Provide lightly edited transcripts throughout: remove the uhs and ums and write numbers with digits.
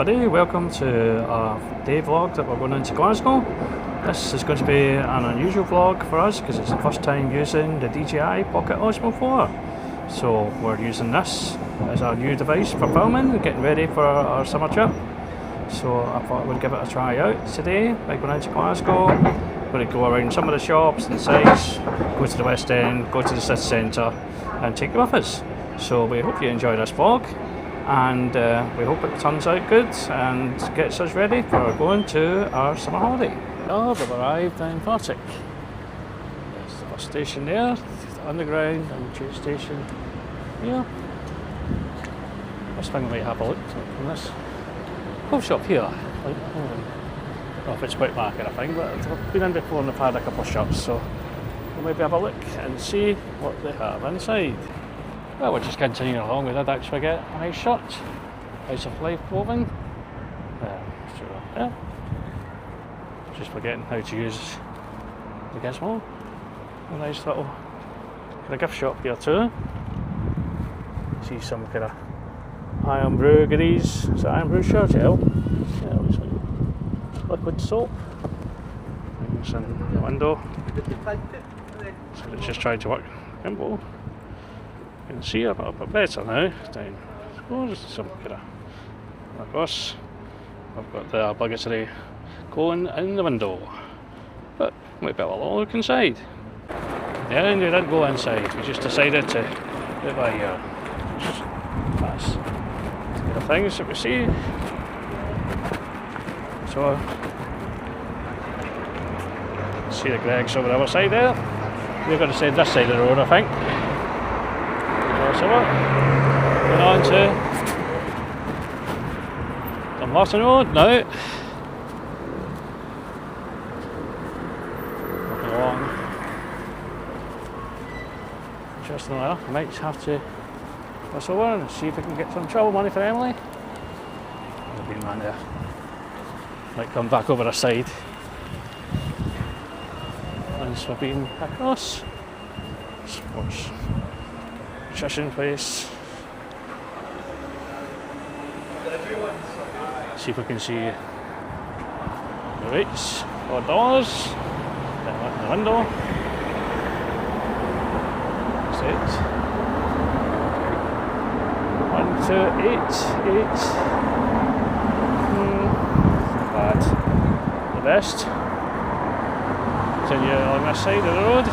everybody, welcome to our day vlog that we're going into Glasgow. This is going to be an unusual vlog for us because it's the first time using the DJI Pocket Osmo 4. So we're using this as our new device for filming and getting ready for our summer trip. So I thought we'd give it a try out today by going into Glasgow. We're going to go around some of the shops and sites, go to the West End, go to the city centre and take you with us. So we hope you enjoy this vlog. And we hope it turns out good and gets us ready for going to our summer holiday. Oh, we've arrived in Partick. There's the bus station there, the underground and the tube station here. First thing we might have a look from this coffee shop here. I don't know if it's quite market, I think, but I've been in before and I've had a couple of shops, so we'll maybe have a look and see what they have inside. Well, we're just continuing along. We did actually get a nice shirt. House of Life clothing. Yeah. Just forgetting how to use the gizmo. A nice little kind of gift shop here too. See some kind of Iron Brew goodies. Is that Iron Brew shirt gel? Yeah, it looks like liquid soap. Things in the window. So let's just try to work gimbal. You can see a little bit better now. Down. Oh, just some kind of across. I've got the obligatory going in the window, but might be a little look inside. Yeah, and we didn't go inside. We just decided to do it by here. That's the things that we see. So see the Greg's over the other side there. We're going to say this side of the road, I think. So we're going on to the Martin Road now. Walking along. Interesting enough, I might have to pass over and see if we can get some travel money for Emily. There's a green man there. Might come back over the side. Once we've been across. Sports. Nutrition place. See if we can see the rates for dollars. Then look in the window. That's it. 1, 2, 8, 8. Not bad. The best. Continue along this side of the road.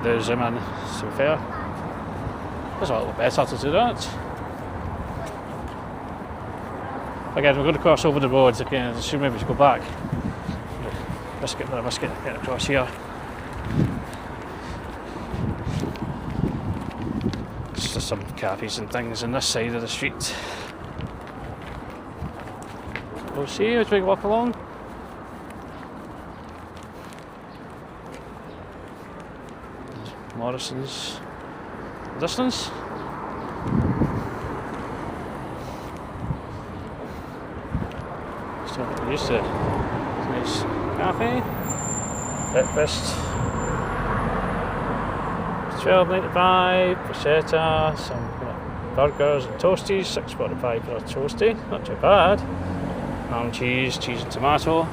Do zoom in, to be fair. It's a little better to do that. Again, we're going to cross over the roads again, so maybe we should go back. Biscuit, get across here. There's just some cafes and things on this side of the street. We'll see as we walk along. Morrison's distance. Still not used to it. Nice cafe. Breakfast. $12.95 bruschetta, some burgers and toasties, $6.45 for a toastie, not too bad. Ham cheese, cheese and tomato.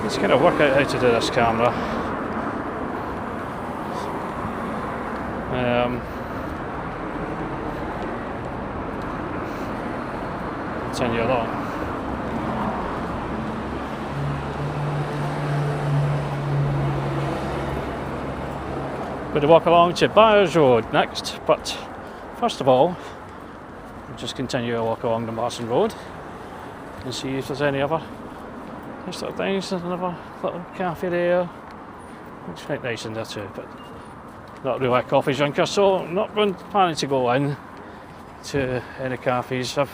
Let's kind of work out how to do this camera. Continue along. Going to walk along to Byres Road next, but first of all, we'll just continue to walk along the Martin Road and see if there's any other nice little things. There's another little cafe there. Looks quite nice in there too, but not really a coffee drinker, so not planning to go in to any cafes. I've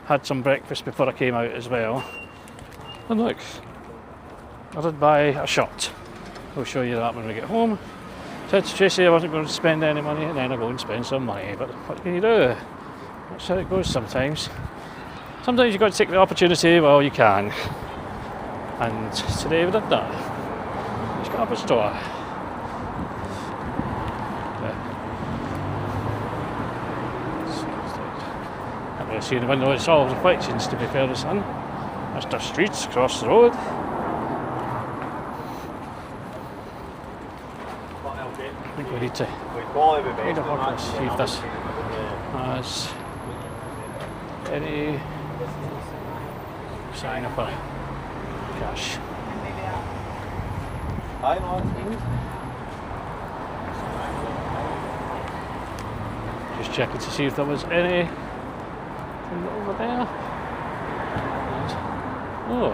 had some breakfast before I came out as well. And look, I did buy a shirt. I'll show you that when we get home. Said to Tracy I wasn't going to spend any money, and then I go and spend some money, but what can you do? That's how it goes sometimes. Sometimes you've got to take the opportunity while you can. And today we did that. Just got up a store. You see in the window it's all reflections, to be fair to the sun. Mr. Street's across the road. I think we need to read a look and see if this has any sign of a cash. Just checking to see if there was any over there. Oh,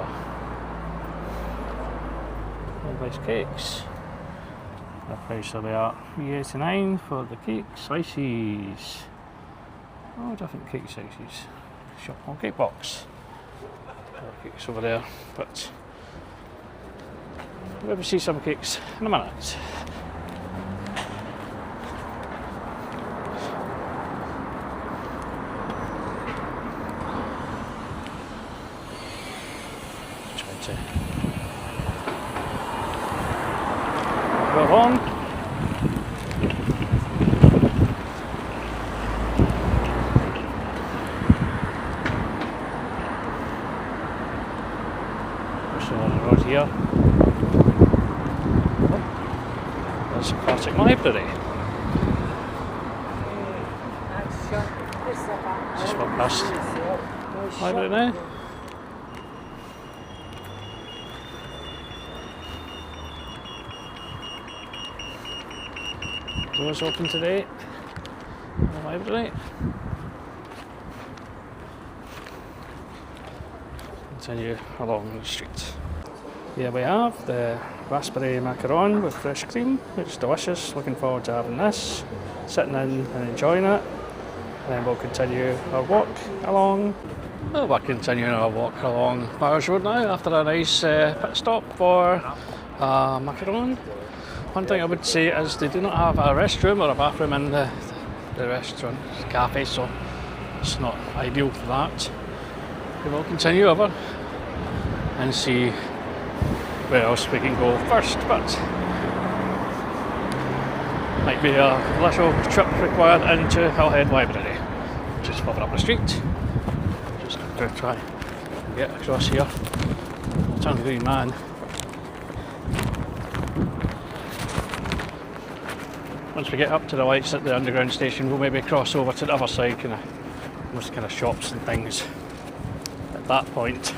nice cakes. The price of they are £3.89 for the cake slices. Oh, different cake sizes. Shop on cake box. Cakes over there, but we'll maybe see some cakes in a minute. Trying to move on. Here. There's a Partick Library. Just walk past library now. Doors open today. The library. Continue along the street. Here we have the raspberry macaron with fresh cream. It's delicious, looking forward to having this, sitting in and enjoying it. And then we'll continue our walk along. Well, we're continuing our walk along Byres Road now after a nice pit stop for macaron. One thing I would say is they do not have a restroom or a bathroom in the restaurant cafe, so it's not ideal for that. We will continue over and see where else we can go first, but might be a little trip required into Hillhead Library, just further up the street. Just going to try and get across here. I'll turn the green man. Once we get up to the lights at the underground station, we'll maybe cross over to the other side, most kind of shops and things at that point.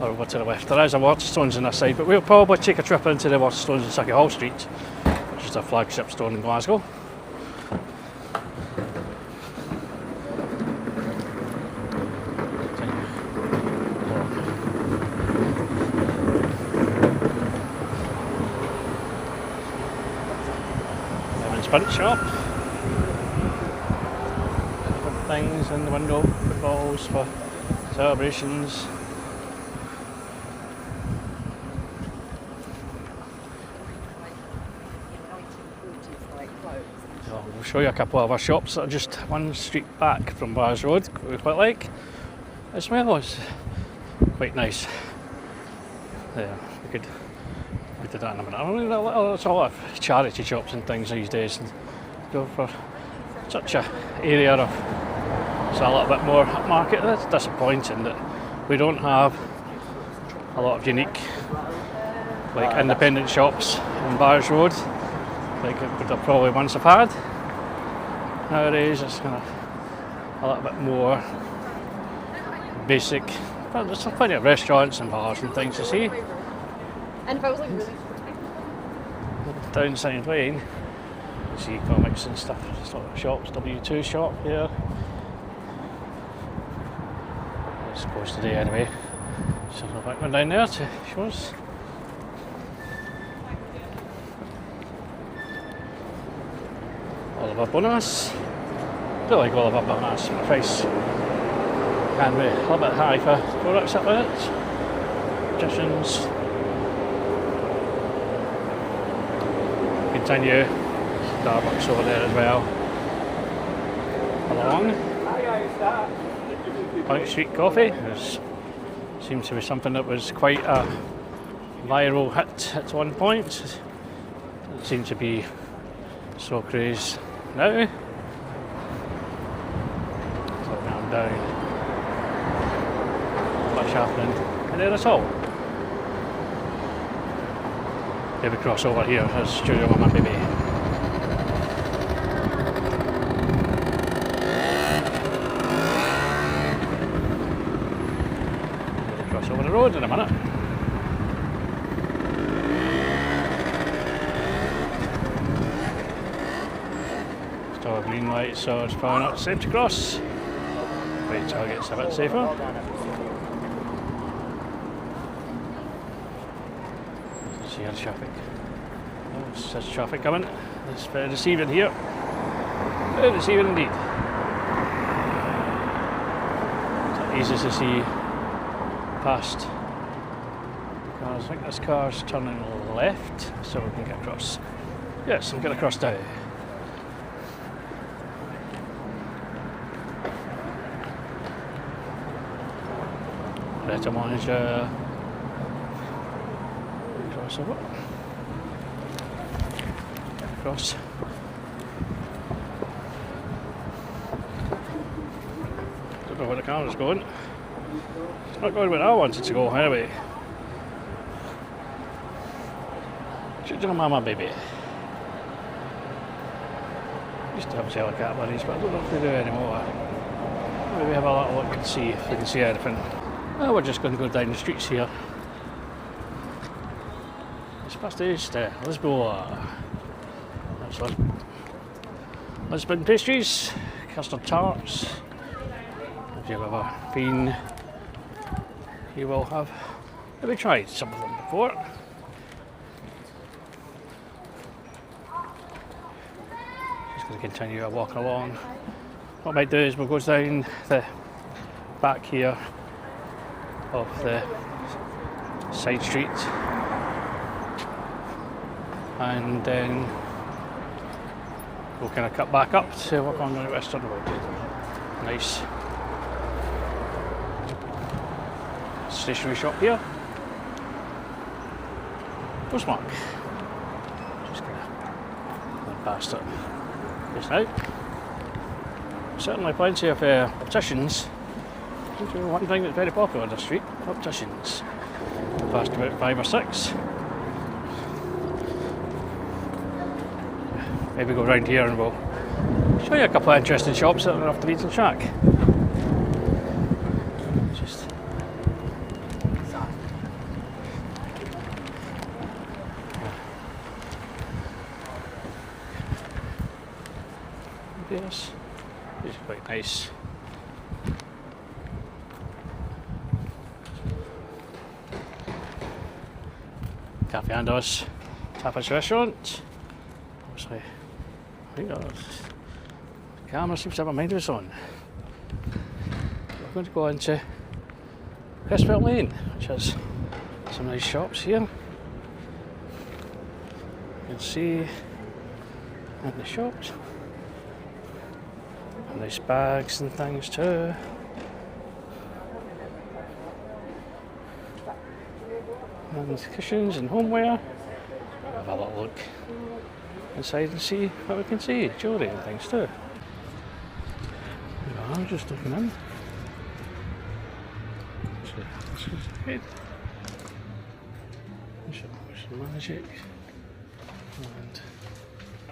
Or over to the left. There is a Waterstones on this side, but we'll probably take a trip into the Waterstones in Sauchiehall Street, which is a flagship store in Glasgow. Lemon's print shop. Different things in the window, footballs for celebrations. We'll show you a couple of our shops that are just one street back from Byres Road, we quite like, as well as quite nice. Yeah, we could do that in a minute. I mean, there's a lot of charity shops and things these days, and go for such a area of it's a little bit more upmarket. That's disappointing that we don't have a lot of unique, like independent shops in Byres Road, like it would have probably once have had. Nowadays it's kind of a little bit more basic, but there's plenty of restaurants and bars and things to see. And if I was like really Down Side Lane, you see comics and stuff, sort of shops, W2 shop here. It's closed today anyway, so I'll back one down there to show us. Oliver Bonus. Do like Oliver Bonus. The price can be a little bit high for products up with it. Magicians. Continue. Starbucks over there as well. Along. Parnie Street coffee. It seems to be something that was quite a viral hit at one point. It seems to be so crazy now. So I'm down much happening in there at all. Maybe cross over here as Studio Mama Baby. Maybe cross over the road in a minute. Still a green light, so it's probably not safe to cross. Wait till it gets a bit safer. See our traffic. Oh, there's traffic coming. It's very deceiving here. Very deceiving indeed. It's easy to see past cars. I think this car's turning left, so we can get across. Yes, I'm getting across now. Better manage cross over. Across. Don't know where the camera's going. It's not going where I wanted to go anyway. Studio Mama Baby. Used to have Jelly Galleries, but I don't know if they do anymore. Maybe have a little look and see if we can see anything. Well, we're just going to go down the streets here. It's past East, Lisboa. That's Lisbon pastries, custard tarts. If you've ever been, you will have maybe tried some of them before. Just going to continue our walk along. What I might do is we'll go down the back here of the side street and then we'll kind of cut back up to walk on the Western Road. Nice stationery shop here. Postmark. Just gonna go past it just now. Certainly plenty of opticians. One thing that's very popular on the street, opticians. Past about 5 or 6. Maybe go round here and we'll show you a couple of interesting shops that are off the beaten track. Just yes, it's quite nice. Cafe Andos, tapas restaurant. Obviously, I think the camera seems to have a mind of its own. We're going to go into Crestwell Lane, which has some nice shops here. You can see in the shops, nice bags and things too. And cushions and homeware. We'll have a little look inside and see what we can see. Jewellery and things too. We are just looking in. This is good. Some magic and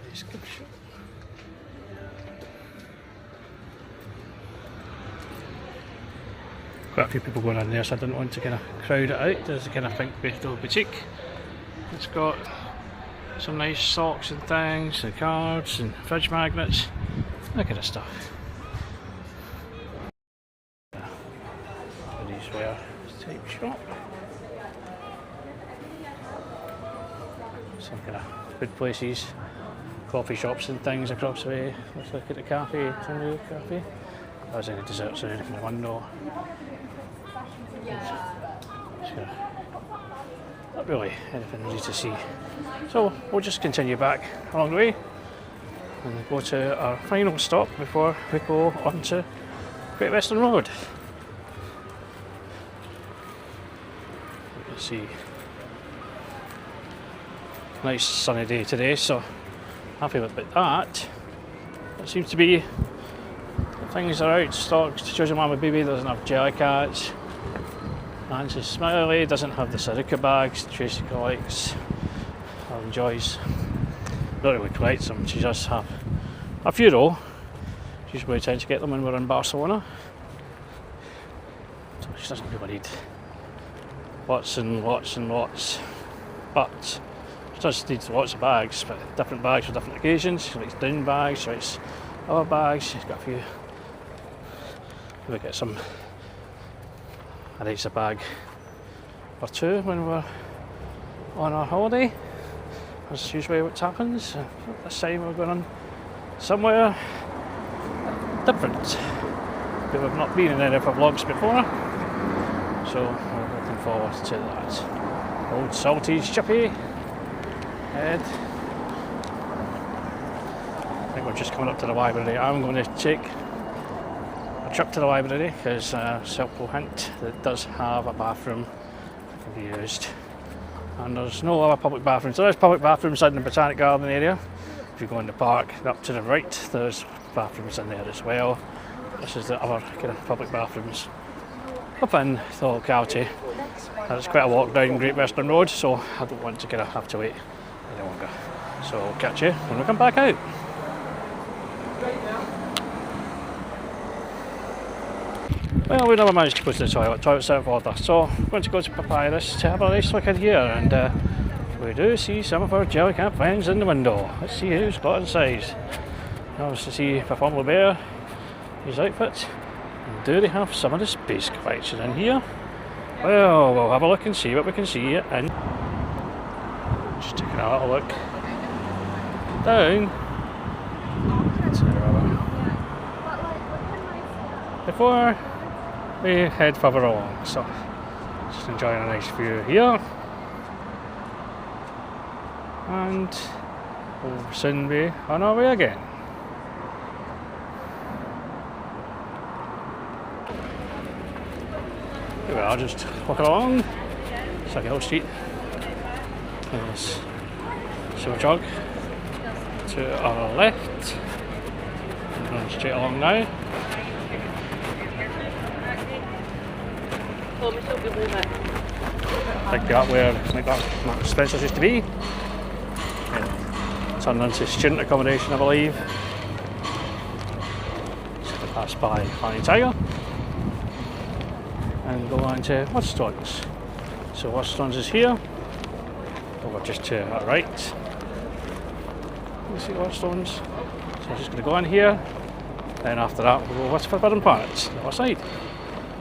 nice gift shop. Quite a few people going in there, so I didn't want to kind of crowd it out. There's a kind of think little boutique. It's got some nice socks and things, and cards and fridge magnets, that kind of stuff. Ladies wear type shop. Some kind of food places, coffee shops and things across the way. Let's look at the cafe, Trongate cafe. If there's any desserts or anything in the window. Not really anything really to see. So we'll just continue back along the way and go to our final stop before we go onto Great Western Road. Let's see. Nice sunny day today, so happy about that. It seems to be things are out stocked. Studio Mama Baby doesn't have jelly cats. Nancy Smiley doesn't have the Saruka bags Tracy collects or enjoys. Not really collects them, she does have a few though. She usually tends to get them when we're in Barcelona. So she doesn't really need lots and lots and lots. But she does need lots of bags, but different bags for different occasions. She likes down bags, she likes other bags, she's got a few. We'll get some. I like a bag or two when we're on our holiday. That's usually what happens. This time we're going on somewhere different. We've not been in any of our vlogs before, so we're looking forward to that. Old salty chippy head. I think we're just coming up to the library. I'm going to take a trip to the library because self-will hint that it does have a bathroom that can be used, and there's no other public bathrooms. There's public bathrooms in the Botanic Garden area. If you go in the park up to the right, there's bathrooms in there as well. This is the other kind of public bathrooms up in the locality. And it's quite a walk down Great Western Road, so I don't want to kind of have to wait any longer. So I'll catch you when we come back out. Well, we never managed to go to the toilet. Toilet's out of order. So I'm going to go to Byres to have a nice look in here, and we do see some of our Jellycat friends in the window. Let's see who's got inside. Obviously see Performer Bear, his outfit. And do they have some of the space collection in here? Well, we'll have a look and see what we can see. And just taking a little look down before we head further along. So just enjoying a nice view here, and we'll soon be on our way again. Here we are, just walking along Sauchiehall Street. There's Silver Jug to our left, and going straight along now. Pick up where like that Mark Spencer's used to be. Turned into student accommodation, I believe. Just to pass by Parnie Tiger and go on to Waterstones. So Waterstones is here. Over just to our right. You see Waterstones. So I'm just going to go in here. Then after that we'll go what's Forbidden Planet, the other side.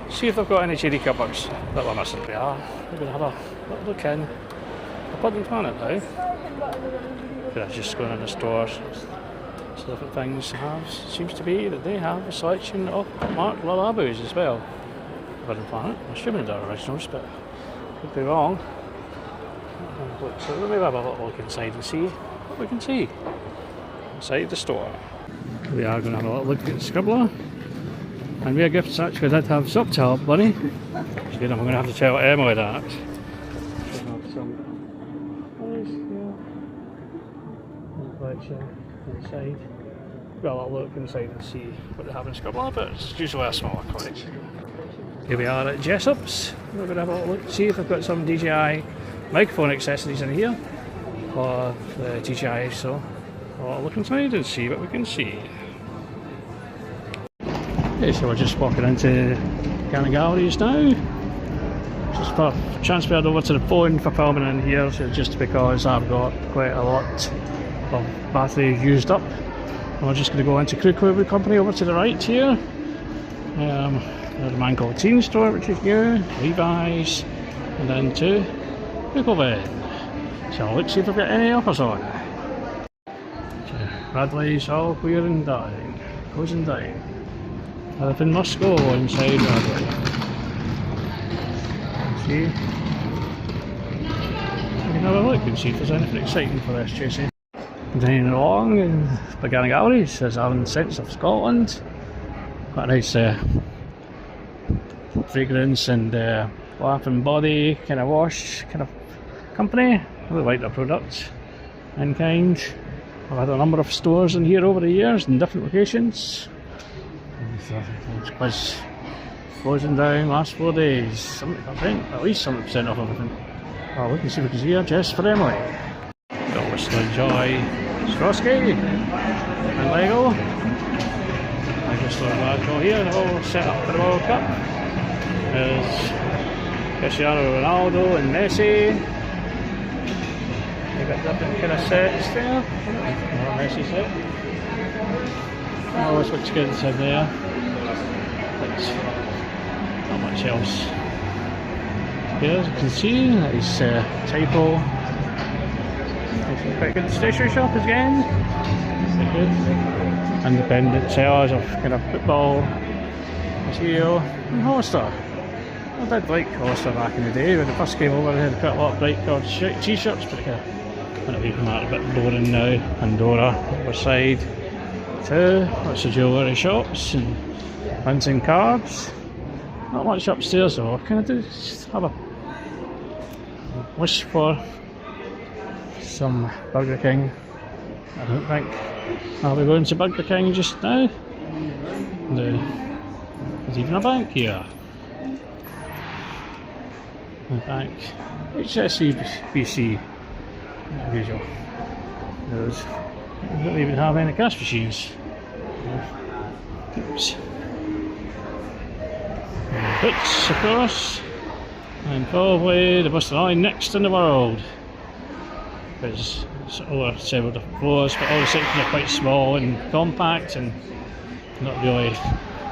See if they've got any JD cupboards that we're missing. We are. We're going to have a little look in Forbidden Planet now. But just going in the stores. So different things have. Seems to be that they have a selection of Mark Lalabos as well. Forbidden Planet. I'm assuming they're originals, but could be wrong. So we'll maybe have a little look inside and see what we can see inside the store. We are going to have a little look at the Scribbler. And rare gifts actually did have Sauchiehall Bunny. I'm going to have to tell Emily that. Inside. Got a little look inside and see what they have in Scribbler, but it's usually a smaller collection. Here we are at Jessop's. We're going to have a little look, see if they've got some DJI microphone accessories in here for the DJI. So I'll look inside and see what we can see. Okay, so we're just walking into Buchanan Galleries now. Just transferred over to the phone for filming in here, so just because I've got quite a lot of battery used up. And we're just going to go into Crew Company over to the right here. There's a man called Teen Store, which is new, Levi's, and then to Buchanan. So let's see if we've got any offers on. So Bradley's all clearing down, closing down. Everything must go inside Bradley. See? We can have a look and see if there's anything exciting for us, Tracy. Continuing along in Buchanan Galleries, there's Alan Scents of Scotland. Quite a nice fragrance and bath and body kind of wash kind of company. I really like their products in kind. I've had a number of stores in here over the years in different locations. Quiz Closing down last 4 days. 70%, at least 70% off everything. Oh, we can see if we can see here just for Emily. Got to still enjoy Trongate and Lego. I just saw Glasgow here, they're all set up for the World Cup. There's Cristiano Ronaldo and Messi. They've got different kind of sets there. More Messi set. Oh, looks good in there. But not much else. Here, as you can see, that is typo. It's quite good stationery shop again. Quite good. Independent sellers of kind of football material and Hollister. I did like Hollister back in the day. When they first came over, they had quite a lot of bright coloured t-shirts, but they went away from that, a bit boring now. Pandora, Riverside, too. Lots of jewellery shops and printing cards. Not much upstairs though. I kind of do just have a wish for some Burger King. I don't think I'll be going to Burger King just now. There's even a bank here. A bank. HSBC. As usual. Those don't even have any cash machines. Oops. Boots, of course. And probably the most annoying next in the world. Because it's over several different floors, but all the sections are quite small and compact and not really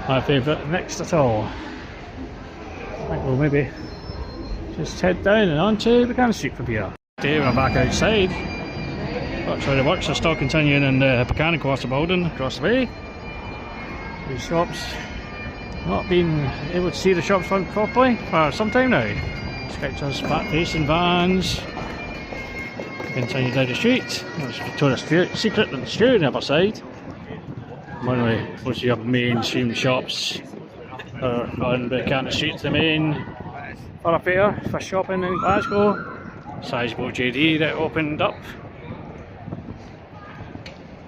my favourite next at all. I think we'll maybe just head down and on to Buchanan Street from here. Today we're back outside. Actually the works are still continuing in the Buchanan Quarter building across the way. These shops, not been able to see the shops front properly for some time now. Sketchers, back facing vans. Continue down the street. There's Victoria's Secret and Stew on the other side. Normally, most of your mainstream shops are on Buchanan Street, the main thoroughfare for shopping in Glasgow. Sizable JD that opened up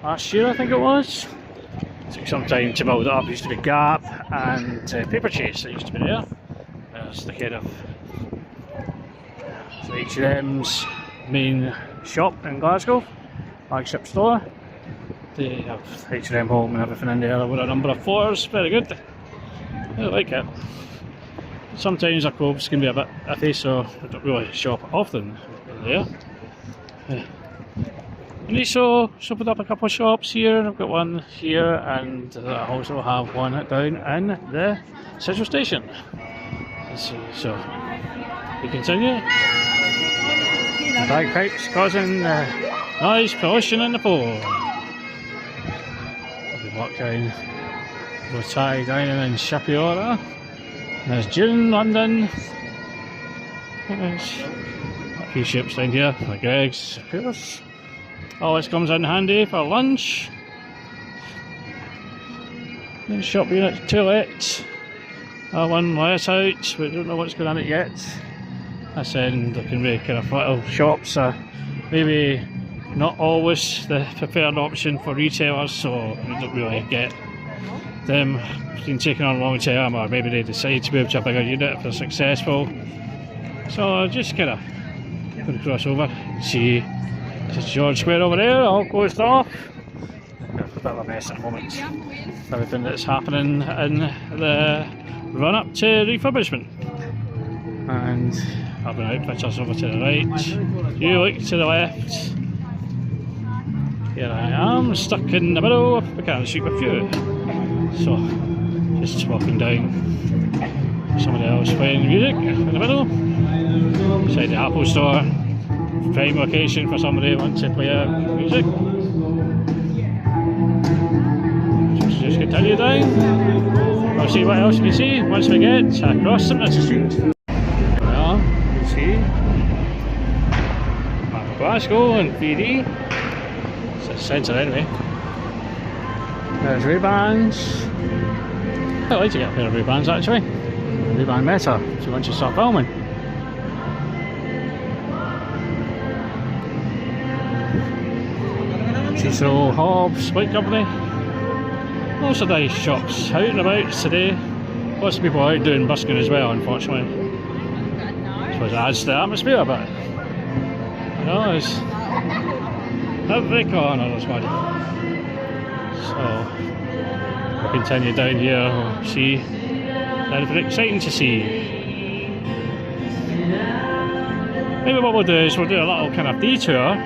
last year, I think it was. Took some time to build it up. It used to be Gap and Paper Chase that used to be there. There's the kind of H&M's main shop in Glasgow, flagship store. They have H&M Home and everything in there with a number of floors. Very good. I like it. Sometimes our clothes can be a bit iffy, so I don't really shop often there. And also opened up a couple of shops here. I've got one here, and I also have one down in the Central Station. So we continue. Bagpipes causing noise pollution in the pool. We walk down, go tie dining in Shapiora. There's June, London. There's a few ships down here, like Greg's, of course. Always comes in handy for lunch. Then shop unit to let. One let out, we don't know what's going on it yet. I said there can be kind of little shops, maybe not always the preferred option for retailers, so we don't really get them being taken on long term, or maybe they decide to move to a bigger unit if they're successful. So just kind of going to cross over and see George Square over there, all closed off. A bit of a mess at the moment. Everything that's happening in the run up to refurbishment. And Urban Outfitters over to the right. You look to the left. Here I am, stuck in the middle of Buchanan Street with you. So, just walking down. Somebody else playing music in the middle. Beside the Apple store. Prime location for somebody who wants to play music. Just continue down. We'll see what else we can see once we get across St. Street. Well, you can see Glasgow and PD. It's a centre anyway. There's Ray-Bans. I'd like to get a pair of Ray-Bans actually. Ray-Ban Meta, so once you start filming. Cecil Hobbs White Company. Lots of nice shops out and about today. Lots of people out doing busking as well, unfortunately. I suppose it adds to the atmosphere a bit. No, it's every corner is muddy. So we'll continue down here, we'll see anything exciting to see. Maybe what we'll do is we'll do a little kind of detour.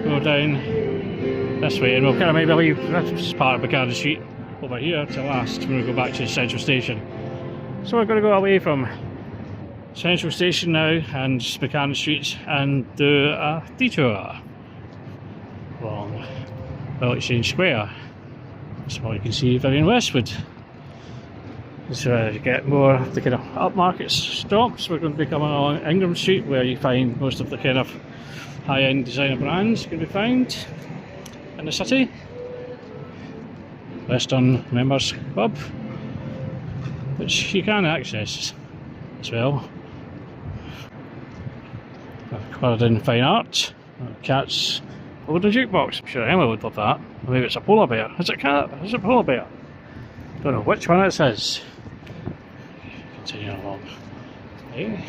Go down this way and we'll kind of maybe leave this part of Buchanan Street over here to last when we go back to Central Station. So we're going to go away from Central Station now and Buchanan Street and do a detour along Bell Exchange Square. That's what you can see Vivian Westwood. So you get more of the kind of upmarket stops. We're going to be coming along Ingram Street where you find most of the kind of high-end designer brands can be found in the city. Western Members Club, which you can access as well. Clarendon Fine Art, Cat's Golden Jukebox. I'm sure Emma would love that. Or maybe it's a polar bear. Is it cat? Is it polar bear? Don't know which one it is. Continuing along. Okay.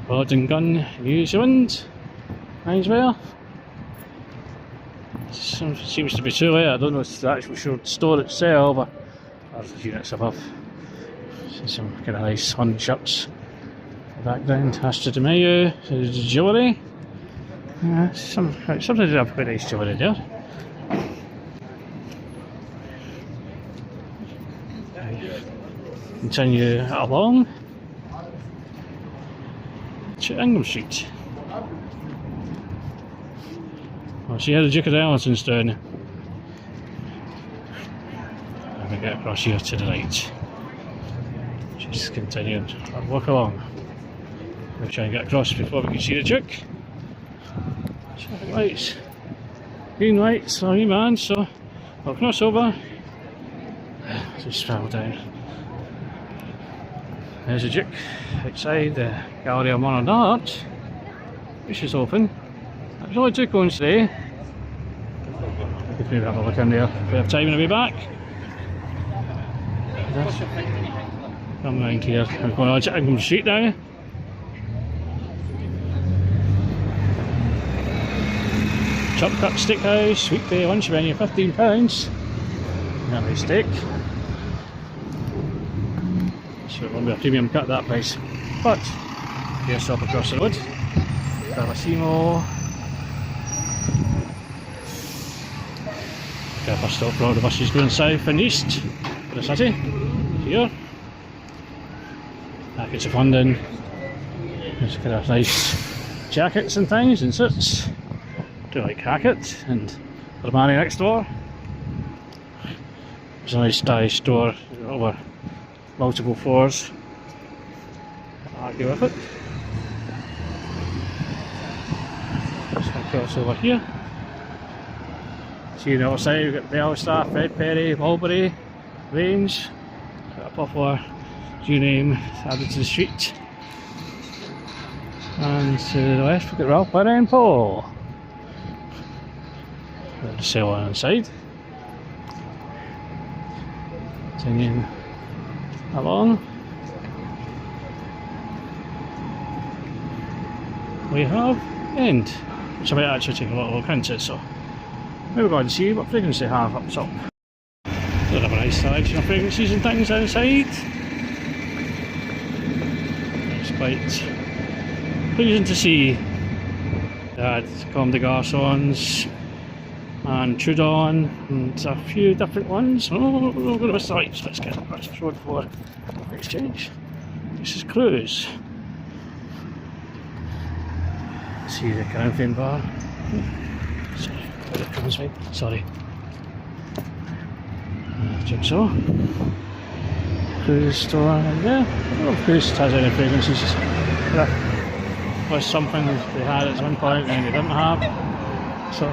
Blood and Gun, New Zealand. Nice well. Seems to be too late. I don't know if it's the actual store itself or the units above. See some kind of nice sun shirts. Background, Astra de Mayo, jewellery. Sometimes they have quite nice jewellery there. Continue along to Ingram Street. Well, see how the Duke of Ellington's down. And we get across here to the right. Just continue and walk along. We'll try and get across before we can see the Duke. Traffic lights. Green lights, sorry man, so I'll cross over. Just travel down. There's the Duke outside the Gallery of Modern Art, which is open. There's only two cones today. We could maybe have a look in there if we have time and I'll be back. Come round here. We're going on to Ingram Street now. Chop Cut Steakhouse, weekday lunch menu £15. Lovely steak. So it won't be a premium cut at that price. But here, stop across the road. Bravissimo. Got a bus stop for all the buses going south and east for the city. Here. Packets of London. There's kind of nice jackets and things and suits. Do like Hackett and Armani next door. There's a nice stylish store over multiple floors. Can't argue with it. Just going to cross over here. See on the other side we've got Belstaff, Red Perry, Mulberry, Range. Got a popular new name added to the street. And to the left we've got Ralph Lauren and Paul. Got the sale on inside. Continuing along. We have End, which I might actually take a little look into, so maybe go and see what fragrance they have up top. They have a nice selection of fragrances and things outside. It's quite pleasing to see. They had Comme des Garçons and Trudon and a few different ones. Oh, we're going to miss the lights. Let's get across the road for exchange. This is Cruise. See the Corinthian bar. Sorry. Jigsaw. Cruise store. Yeah, I don't know if Cruise has any fragrances. That was something they had at one point and they didn't have. So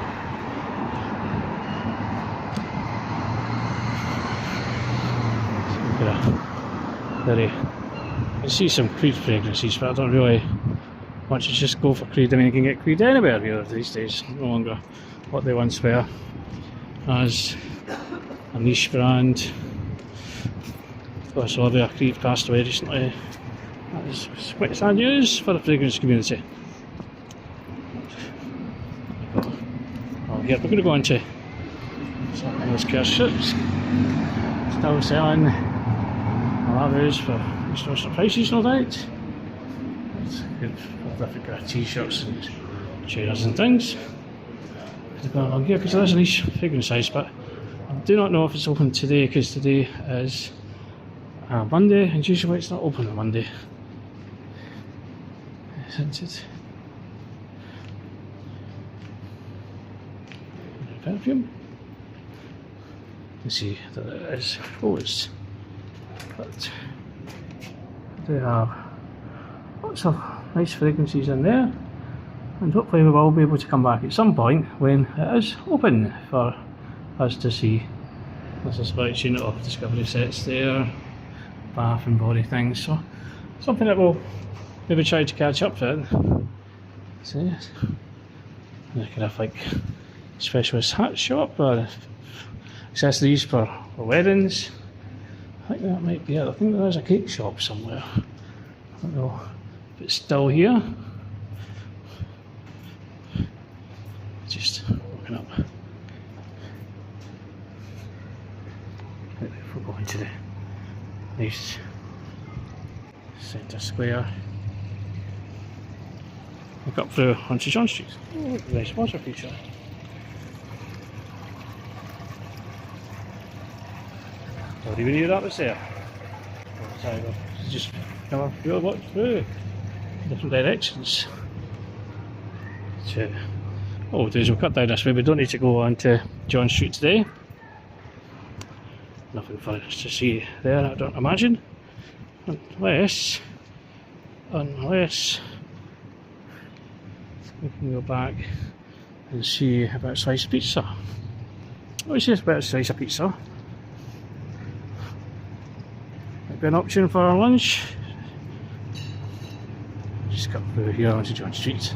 very, I see some Creed fragrances, but I don't really Once you just go for Creed, I mean, you can get Creed anywhere here these days, no longer what they once were as a niche brand. I saw there Creed passed away recently. That is quite sad news for the fragrance community. Well, here we're going to go into some of those cash ships. Still selling lavers for extortionate prices, no doubt. It's good for different kind of t-shirts and chairs and things. I've got along here because there is a niche fragrance house, but I do not know if it's open today because today is Monday, and usually it's not open on Monday, isn't it? Perfume. You can see that it is closed, but they have lots of nice fragrances in there, and hopefully we will be able to come back at some point when it is open for us to see. There's a selection of discovery sets there, bath and body things, so something that we'll maybe try to catch up with. See, kind of like specialist hat shop or accessories for weddings. I think that might be it. I think there is a cake shop somewhere. I don't know if it's still here. Just looking up. If we're going to the nice centre square, look up through onto John Street. Oh, nice water feature. Don't even knew that was there. Just kind of really walk through different directions. So, what we'll do is we'll cut down this way. We don't need to go on to John Street today. Nothing for us to see there, I don't imagine. Unless we can go back and see about slice of pizza. What is this about a slice of pizza? Might be an option for our lunch. Just cut through here onto John Street.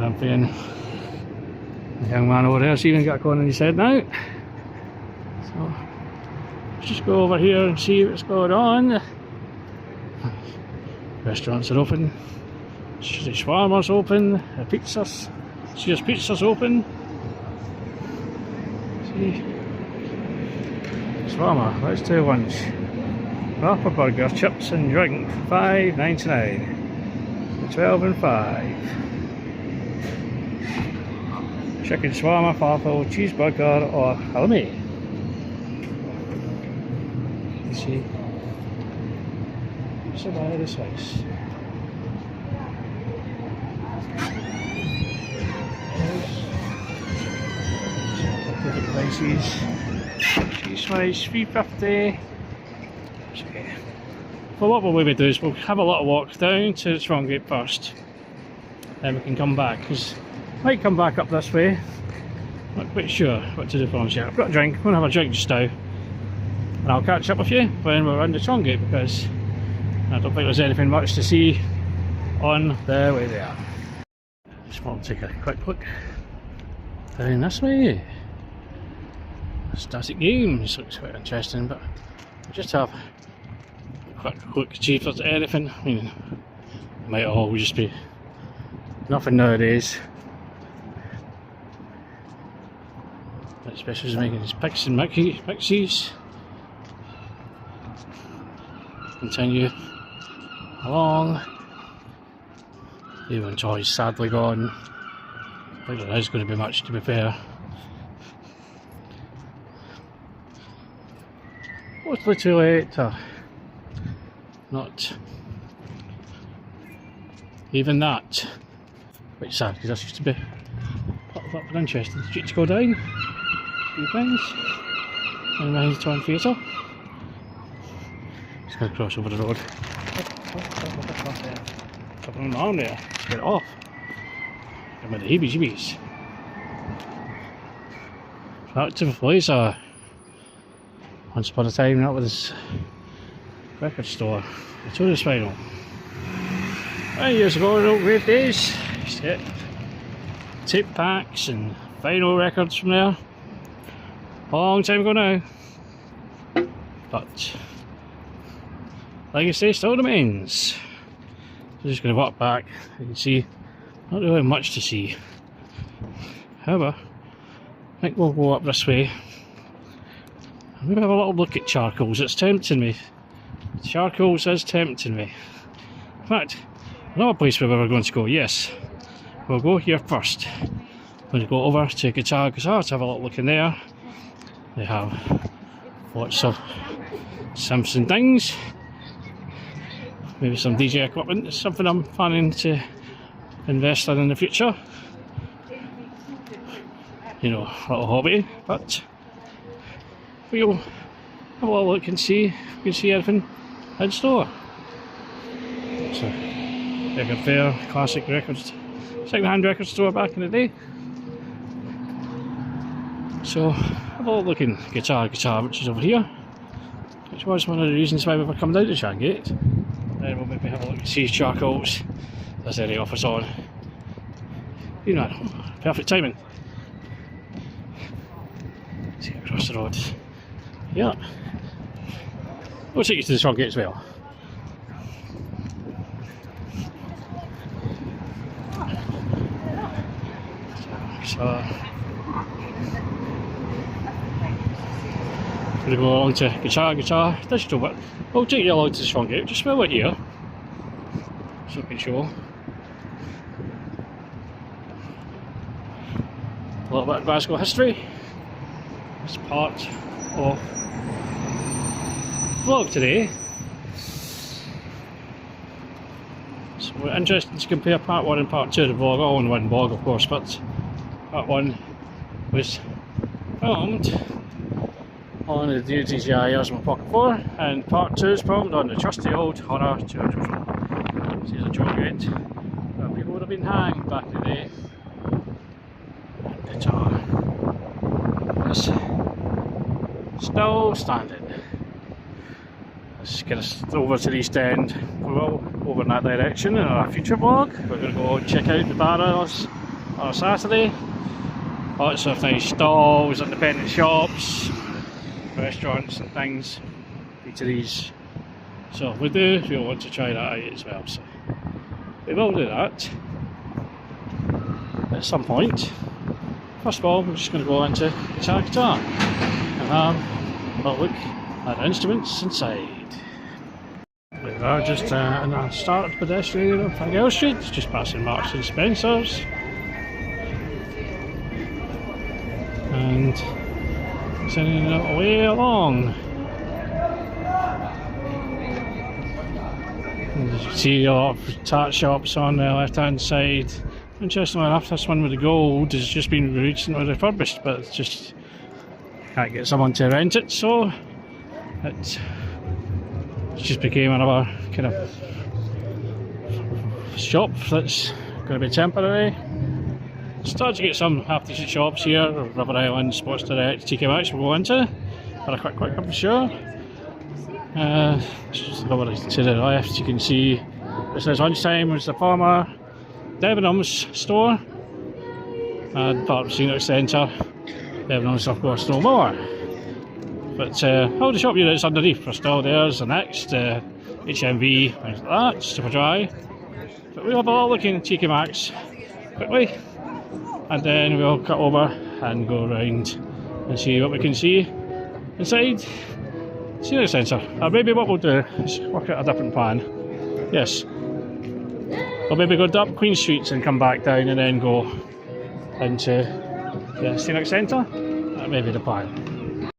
I'm playing the young man over there's even got a corner in his head now. So let's just go over here and see what's going on. Restaurants are open, the shawarma's open, the pizzas, Sears Pizza's open. See, shawarma, let's do lunch. Wrapper burger, chips and drink, $5.99. 12 and 5. Chicken shawarma, falafel, cheeseburger or halloumi. You see, pizza by the slice. Different prices. Cheese slice, $3.50. Okay. Well, what we'll maybe do is we'll have a little walk down to Trongate first, then we can come back, because might come back up this way. Not quite sure what to do for lunch yet. I've got a drink, I'm going to have a drink just now, and I'll catch up with you when we're around the Trongate, because I don't think there's anything much to see on the way there. Just want to take a quick look down this way. Static Games looks quite interesting, but I'll just have a quick look to see if there's anything. I mean, it might all just be nothing nowadays. Especially making his picks and pixies. Continue along. Even Toy's sadly gone. I think there is going to be much, to be fair. Hopefully too late to not even that. Quite sad, because this used to be up an interesting street to go down. Things and behind the Torn Theatre. Just going to cross over the road. Something on my arm there. Just get it off. Give me the heebie-jeebies. active place. Once upon a time that was record store, the tourist vinyl. 20 years ago, in old great days, used to get tape packs and vinyl records from there. A long time ago now, but legacy still remains. I'm just going to walk back. You can see not really much to see. However, I think we'll go up this way. Maybe have a little look at Charcoals. It's tempting me. Charcoals is tempting me. In fact, another place where we're going to go, yes. We'll go here first. We're going to go over to Guitar to have a little look in there. They have lots of Simpson things. Maybe some DJ equipment. It's something I'm planning to invest in the future. You know, a little hobby, but we'll have a little look and see if we can see anything in store. It's a big fair classic records, second-hand record store back in the day. So have a little look in Guitar, which is over here, which was one of the reasons why we were coming down to Trongate. Then we'll maybe have a look and see Charcoals. There's any offers on. You know, perfect timing. See across the road. Yeah. We'll take you to the Trongate as well. So I'm going to go along to Guitar Digital, but we'll take you along to the Trongate just while we're here, so we can show a little bit of Glasgow history. It's part of the vlog today. So we're interested to compare part 1 and part 2 of the vlog, all in one vlog of course, but part 1 was filmed on the new DJI Osmo Pocket 4 and part 2 is filmed on the trusty old Honor 200. This is a Trongate where people would have been hanged back in the day. Guitar. Yes. Still standing. Let's get us over to the East End. We will over in that direction in our future vlog. We're going to go and check out the Byres on a Saturday. Lots of nice stalls, independent shops, restaurants and things, eateries. So if we do, we'll want to try that out as well. So we will do that at some point. First of all, we're just going to go into Guitar and have a look at the instruments inside. We are just in our start pedestrian of Buchanan Street, just passing Marks and Spencer's. And sending it away along. And you can see a lot of tat shops on the left hand side. Interestingly enough, this one with the gold has just been recently refurbished, but it's just can't get someone to rent it, so it just became another kind of shop that's going to be temporary. Started to get some half decent shops here, River Island, Sports Direct, TK Maxx we'll go into for a quick I'm sure. Just over to the left you can see this is lunchtime was the former Debenhams store and part of the Scenic Centre. Debenhams of course no more, but all the shop units underneath are still there. There's the next HMV, things like that, Superdry. But we'll have a look in TK Maxx quickly and then we'll cut over and go around and see what we can see inside Scenic Centre. Maybe what we'll do is work out a different plan. Yes, we'll maybe go up Queen Street and come back down and then go into the Scenic Centre. That may be the plan.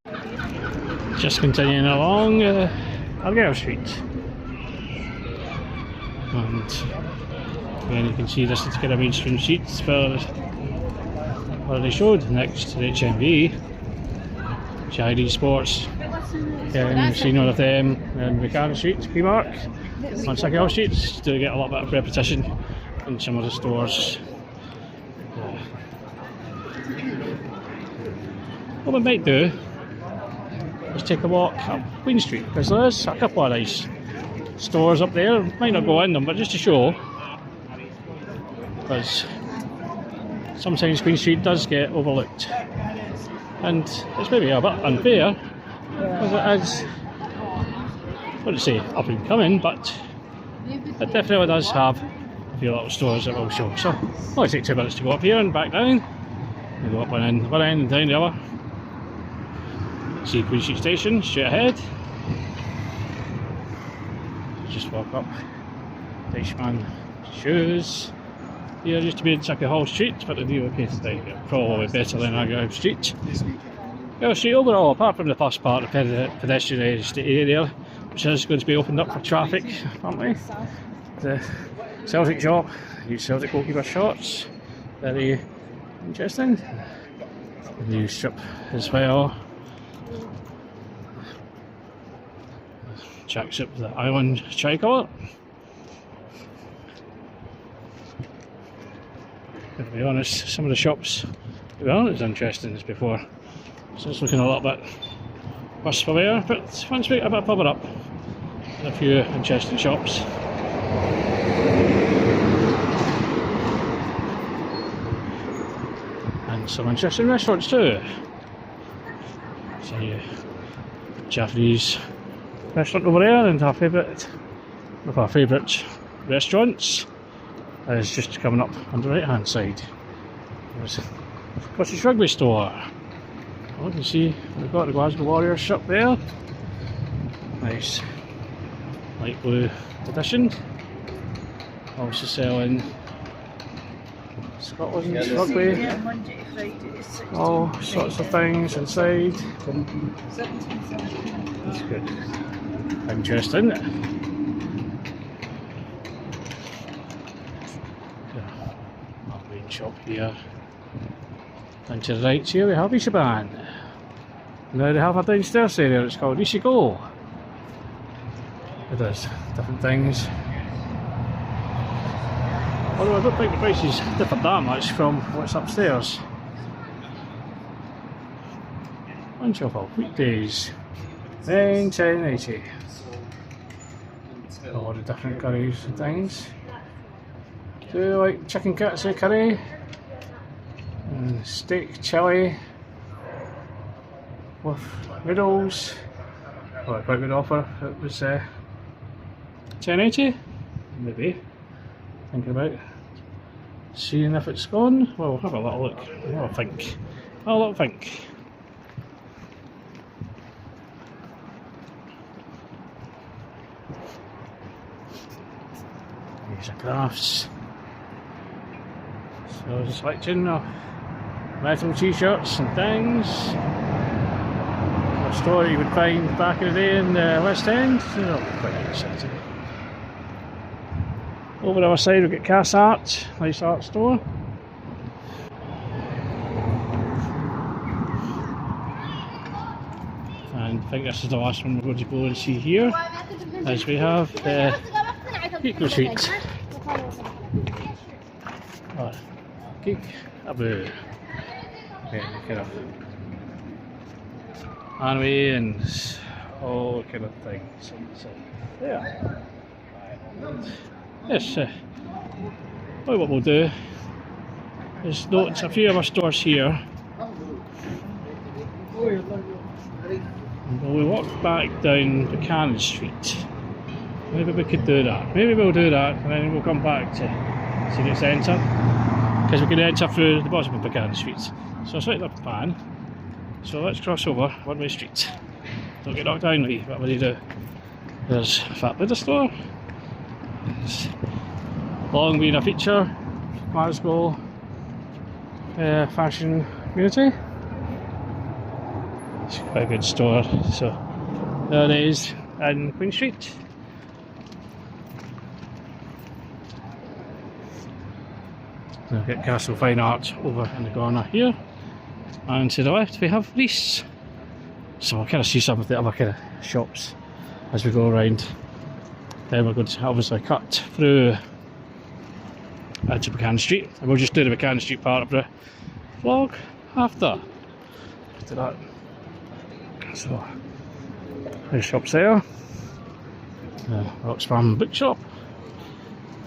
Just continuing along Byres Street. And again you can see this is kind of mainstream streets where they showed next to the HMV. JD Sports. We've seen one of them in Buchanan Street, Primark. On Sauchiehall Street, do get a little bit of repetition in some of the stores. what we might do is take a walk up Queen Street, because there is a couple of nice stores up there. Might not go in them, but just to show, because sometimes Queen Street does get overlooked, and it's maybe a bit unfair because it is, I wouldn't say up and coming, but it definitely does have a few little stores that will show. So it'll only take 2 minutes to go up here and back down. You go up one end and down the other. See Partick Station straight ahead. Just walk up Deichmann Shoes. Here used to be in Sauchiehall Street, but the new location is probably better than Ingram Street. Well, Street overall, apart from the first part, the pedestrian area, which is going to be opened up for traffic, apparently. The Celtic shop, new Celtic goalkeeper shorts, very interesting. The new strip as well. Jackship, the island tricolour. To be honest, some of the shops aren't as interesting as before, so it's looking a little bit worse for wear, but once we get a bit further up, a few interesting shops. And some interesting restaurants too. See Japanese restaurant over there, and one of our favourite restaurants is just coming up on the right hand side. There's a Scottish rugby store. Oh, you can see we've got the Glasgow Warriors shop there. Nice light blue edition. Also selling Scotland rugby. All sorts of things inside. That's good. Interesting. Our main shop here. And to the right here we have Buchanan. Now they have a downstairs area, it's called Easy Go. It does different things. Although I don't think the prices differ that much from what's upstairs. Lunch offer, weekdays, £9.80. A lot of different curries and things. Do you like chicken katsu curry? And steak chili with noodles. Well, quite good offer. It was £10.80, maybe. Thinking about seeing if it's gone. Well, we'll have a little look. I'll think. I'll think. These are crafts. So there's a selection of metal t-shirts and things. A store you would find back in the day in the West End. So quite exciting. Over the other side we've got Cass Art, nice art store. And I think this is the last one we're going to go and see here, as we have the Ingram Street. Geek Abu. Yeah, kind of anime and all kind of things. So, yeah. Yes, what we'll do is note a few of our stores here. And we'll walk back down Buchanan Street. Maybe we could do that. Maybe we'll do that and then we'll come back to city centre. Because we can enter through the bottom of Buchanan Street. So it's right up the plan. So let's cross over one-way street. Don't get knocked down, mate. What will you do? There's Fat Buddha store. It's long been a feature, Glasgow fashion community. It's quite a good store. So there it is in Queen Street. We've got Castle Fine Art over in the corner here, and to the left we have Reese. So we'll kind of see some of the other kind of shops as we go around. Then we're going to obviously cut through into Buchanan Street, and we'll just do the Buchanan Street part of the vlog after. to that. So, there's shops there. Rock's Farm Bookshop.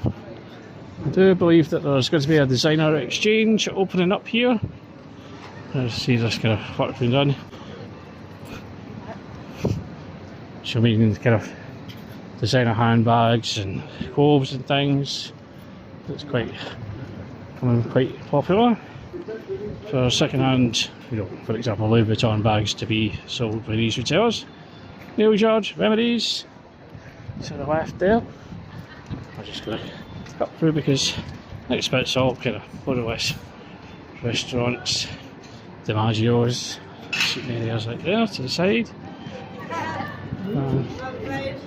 I do believe that there's going to be a designer exchange opening up here. Let's see this kind of work being done. So I mean kind of designer handbags and clothes and things. It's becoming quite popular for second-hand, for example, Louis Vuitton bags to be sold by these retailers. Nail yard, remedies to the left there. I'm just going to cut through because next bit's all kind of more or less restaurants, DiMaggio's, sitting areas like there to the side.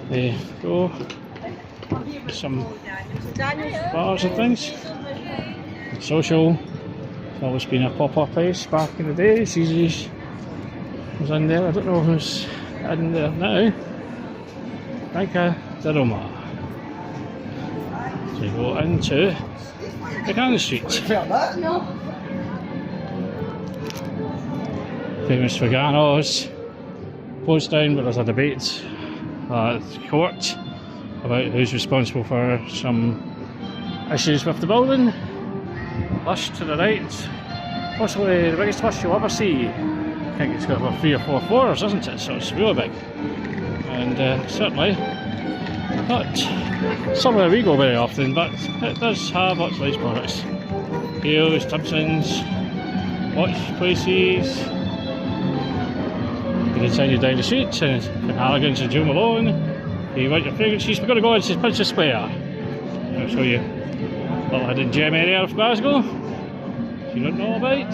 There you go. Some bars and things. Social. It's always been a pop-up place back in the day. Caesar's was in there. I don't know who's in there now. Banca de Roma. So you go into Buchanan Street. Famous for Ganos. Closed down, but there's a debate at court about who's responsible for some issues with the building. Lush to the right, possibly the biggest lush you'll ever see. I think it's got about 3 or 4 floors, isn't it? So it's really big, and certainly not somewhere we go very often, but it does have lots of nice products. Hales, Thompson's, watch places. You can send you down the street and Halligan's and Joe Malone. You want your fragrances, we're going to go into Princess Square. I'll show you a little hidden gem area of Glasgow, if you don't know about.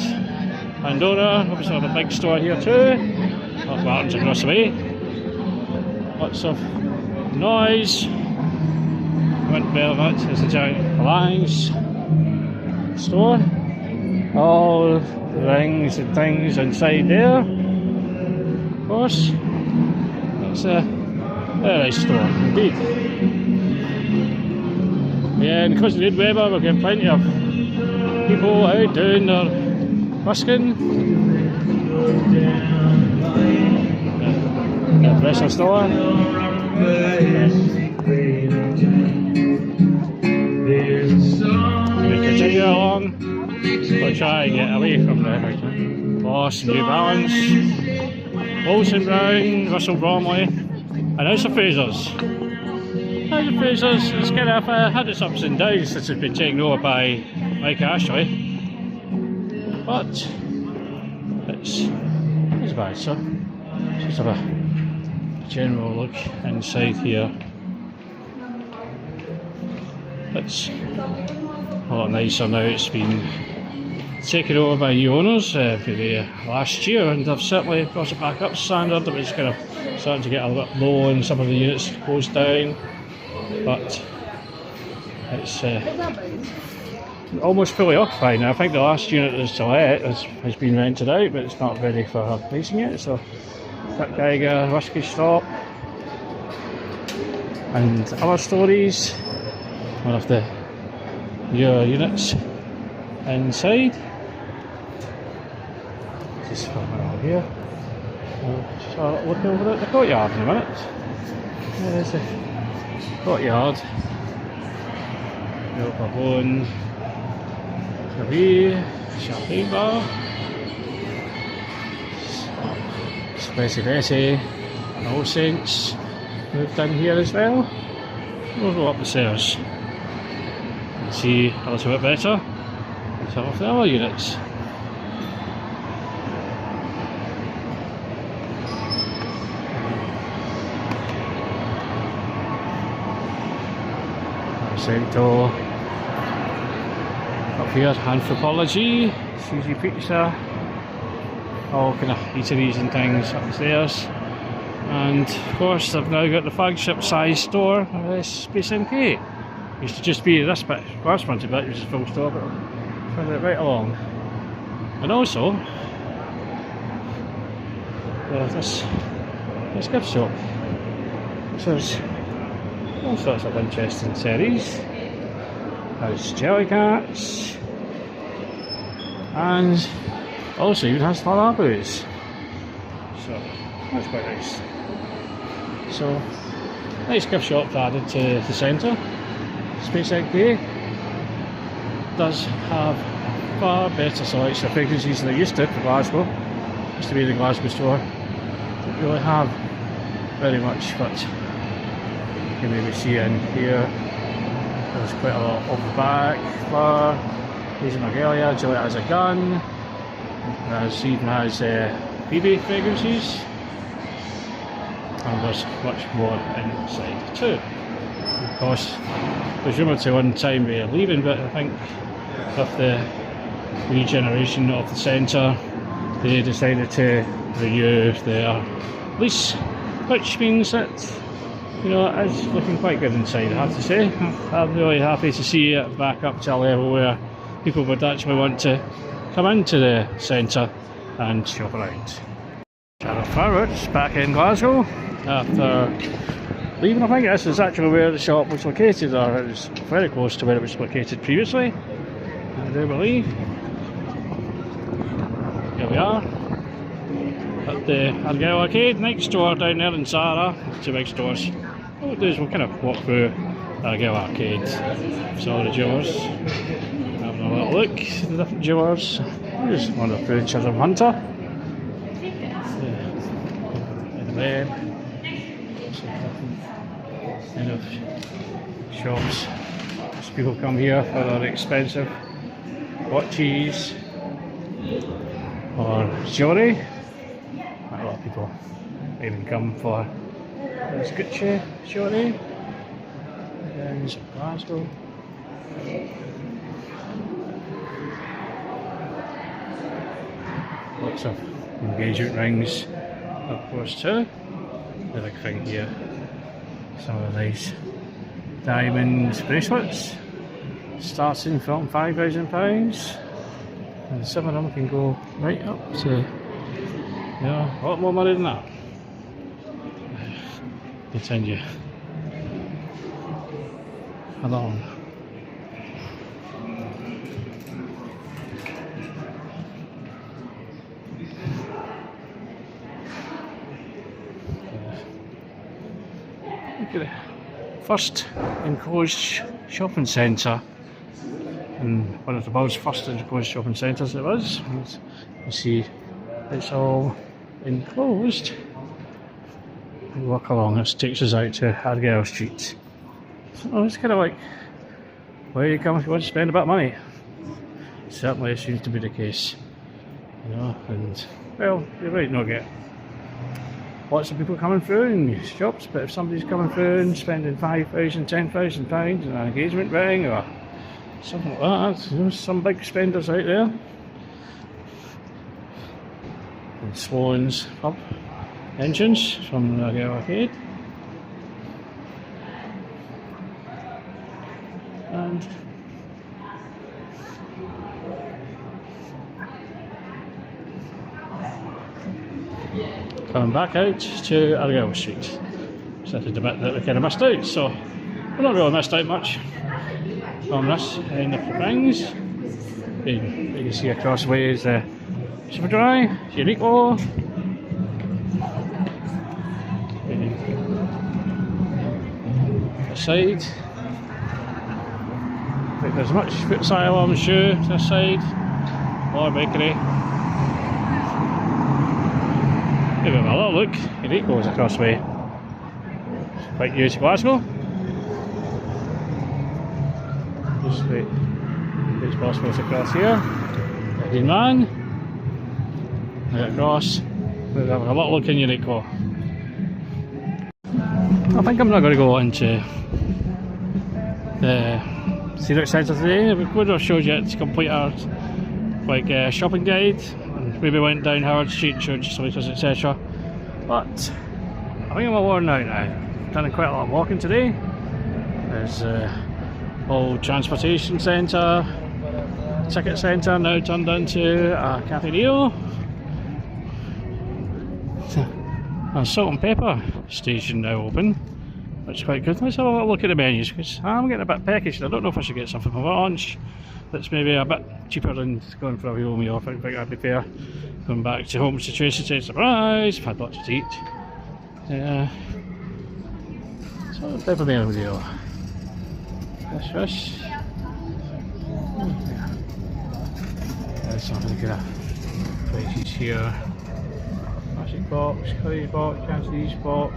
Pandora, obviously have a big store here too. Martin's across the way. Lots of noise. Went Velvet, there's the giant Alliance store. All the rings and things inside there. Of course. It's a very nice store indeed. Yeah, and because of the good weather, we're getting plenty of people out doing their busking. The dresser store. We continue along. We'll try and get away from the Boss, New Balance, Wilson Brown, Russell Bromley, and House of Fraser's. House of Fraser's has kind of had its ups and downs since it's been taken over by Mike Ashley, but it's bad, so let's have a general look inside here. It's a lot nicer now. It's been taken over by new owners for the last year, and they've certainly brought it back up to standard. It was kind of starting to get a little bit low and some of the units closed down, but it's almost fully occupied now. I think the last unit that's to let has been rented out, but it's not ready for leasing yet. So Dick Geiger, Whisky Stop, and other stories. One of the newer units inside. Just from around here. Just have a look over at the courtyard in a minute. There's the courtyard. Le Pavone, Career, Champagne Bar, Spicy Bessie, and All Saints moved in here as well. We'll go up the stairs and see a little bit better some of the other units. Cento up here, Anthropology, Suzy Pizza, all kind of eateries and things upstairs. And of course they've now got the flagship size store of Space MK. Used to just be this bit, glass fronted bit, which is full store, but further it right along. And also this gift shop, which has all sorts of interesting series. There's Jellycats, and also even has Falabus. That's quite nice. So, nice gift shop added to the centre. Space XK does have far better selection of fragrances than it used to for Glasgow. It used to be the Glasgow store. Don't really have very much, but you can maybe see in here there's quite a lot of the back flower. Here's an Argelia, Gillette has a gun. It even has BB fragrances. And there's much more inside too. Of course, there's rumoured to one time be leaving, but I think with the regeneration of the centre, they decided to renew their lease, which means that, you know, it's looking quite good inside, I have to say. I'm really happy to see it back up to a level where people would actually want to come into the centre and shop around. Channel forwards back in Glasgow after leaving. I think this is actually where the shop was located, or it was very close to where it was located previously, I do believe. Here we are at the Argyle Arcade, next door down there in Zara. Two big stores. What we'll do is we'll kind of walk through Argyle Arcade. So the jewellers, having a little look at the different jewellers. Here's one of the pictures of Hunter. And then kind of shops. Most people come here for their expensive watches or jewellery. Quite a lot of people even come for this Gucci jewellery. And there's Glasgow. Lots of engagement rings, of course, too. The big thing here. Some of the nice diamond bracelets, starting from £5,000, and some of them can go right up to, you know, a lot more money than that. Continue along. Look at the first enclosed shopping centre, and one of the world's first enclosed shopping centres it was. You see it's all enclosed. We walk along, this takes us out to Sauchiehall Street. So it's kind of like where you come if you want to spend a bit of money. Certainly it seems to be the case, you know, and well, you might not get lots of people coming through in shops, but if somebody's coming through and spending £5,000, £10,000 on an engagement ring or something like that, you know, some big spenders out there. And Sloan's pub entrance from the Argyle Arcade. And coming back out to Argyll Street. So that's the bit that we kind of missed out, so we're not really missed out much on this end of the things. You can see across the way is the Superdry, Uniqlo. Side. I think there's much foot style on the shoe to this side. Or bakery. Maybe have a little look. Uniqlo's across the way. It's quite new to Glasgow. Just wait. It's possible it's across here. Green Man. And across. We'll have a little look in Uniqlo. I think I'm not going to go into the Cedric Centre today. We would have showed you its complete art, like shopping guide, and maybe went down Howard Street and showed you some places, etc. But I think I'm all worn out now. Done quite a lot of walking today. There's old transportation centre, ticket centre now turned into a Cafe Neo. A salt and pepper station now open, which is quite good. Let's have a little look at the menus, because I'm getting a bit peckish. I don't know if I should get something for my lunch that's maybe a bit cheaper than going for a whole meal. I think that'd be fair. Going back to home situation today, surprise! I've had lots to eat. So a bit of a meal video. Fish. There's something kind of prices here. Classic box, curry box, Cantonese box,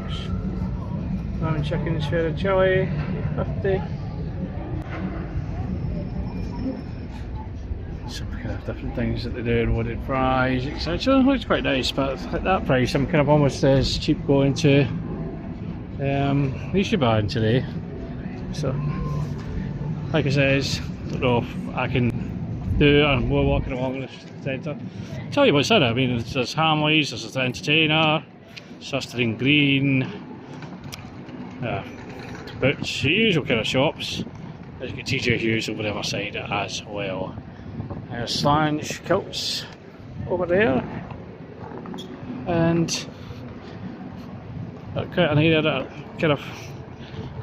lamb and chicken, spare and chili, 50. Some kind of different things that they do, loaded fries, etc. Looks quite nice, but at that price I'm kind of almost as cheap going to Buchanan today. So, like I says, don't know if I can do it, and we're walking along the centre. Tell you what's in it. I mean, there's Hamleys, there's the Entertainer, Sustering Green, Boots, the usual kind of shops. There's got TJ Hughes over the other side as well. There's Slange Kilts over there, and quite an area that kind of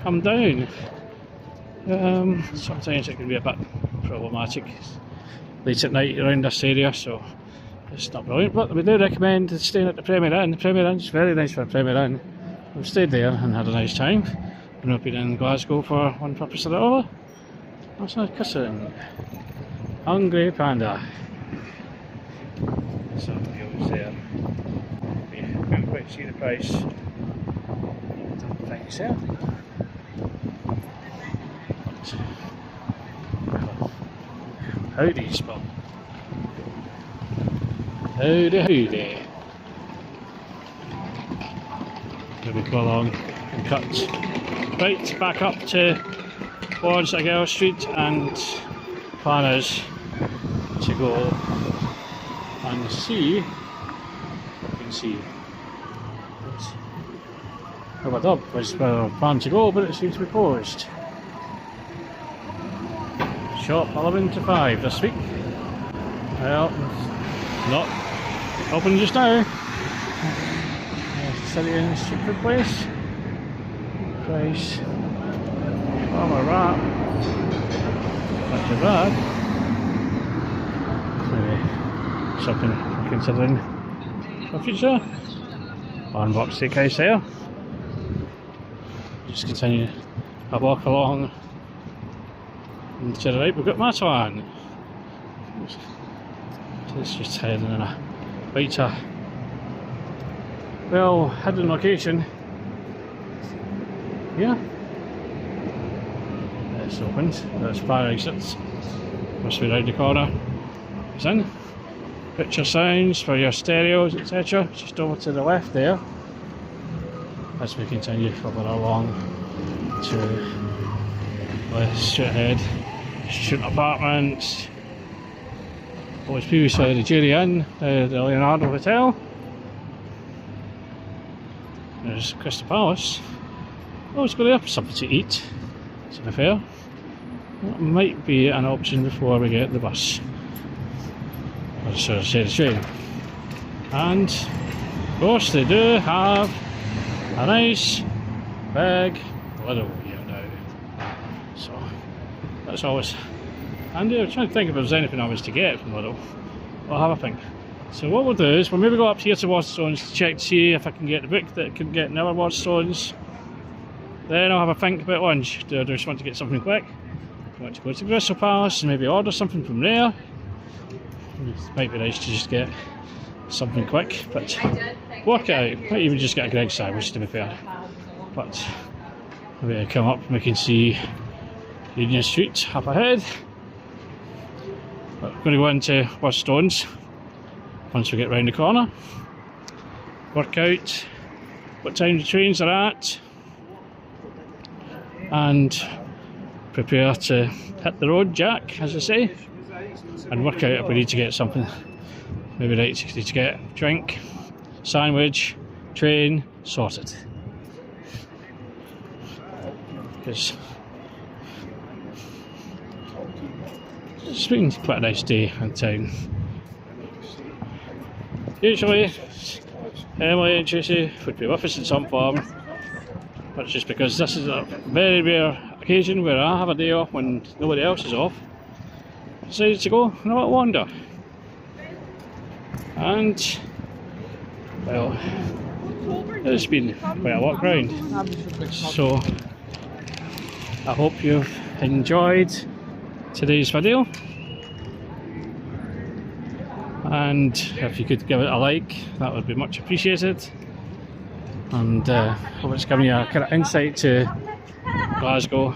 come down. Sometimes it can be a bit problematic late at night around this area, so it's not brilliant, but we do recommend staying at the Premier Inn. The Premier Inn's very nice for a Premier Inn. We've stayed there and had a nice time. We've not been in Glasgow for one purpose or the other. That's not kissing. Hungry Panda. So it was there. You can't quite see the price. Don't think so. Howdy, Spot. Howdy. Maybe go along and cut right back up towards Sauchiehall Street and Parnie to go and see what we can see. Covered up was where I planned to go, but it seems to be closed. Shop 11 to 5 this week. Well, not open just now. There's the City and Street Food place. Price. Oh, my wrap. Not too bad. Maybe something I'm considering for future. One box steakhouse there. Just continue a walk along. And to the right we've got Matawan. So it's just heading in a quite a well hidden location. Yeah. It's opened. There's fire exits. Must be round the corner. It's in. Picture sounds for your stereos, etc. Just over to the left there. As we continue further along to the straight ahead. Student apartments. What was previously the Jury Inn, the Leonardo Hotel. There's Crystal Palace. Always go there for something to eat, to be fair. That might be an option before we get the bus. Or should I say the train. And of course they do have a nice big Lidl here now. So that's always handy. I'm trying to think if there's anything I was to get from Lidl. I'll have a think. So what we'll do is we'll maybe go up here to Waterstones to check to see if I can get the book that can get in other Waterstones. Then I'll have a think about lunch. Do I just want to get something quick? I want to go to Crystal Palace and maybe order something from there. It might be nice to just get something quick, but work it out. Might even just get a Greg's sandwich to be fair. But maybe I come up and we can see Union Street up ahead. But we're going to go into Waterstones once we get round the corner. Work out what time the trains are at and prepare to hit the road, Jack, as I say, and work out if we need to get something. Maybe right, need to get a drink, sandwich, train, sorted. Because it's been quite a nice day in town. Usually Emily and Tracy would be with us in some form, but it's just because this is a very rare occasion where I have a day off when nobody else is off. I decided to go on a little wander. And well, it's been quite a walk round, so I hope you've enjoyed today's video, and if you could give it a like, that would be much appreciated. And hope it's given you a kind of insight to Glasgow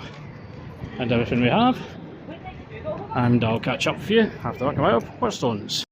and everything we have. And I'll catch up with you after I come out of Waterstones.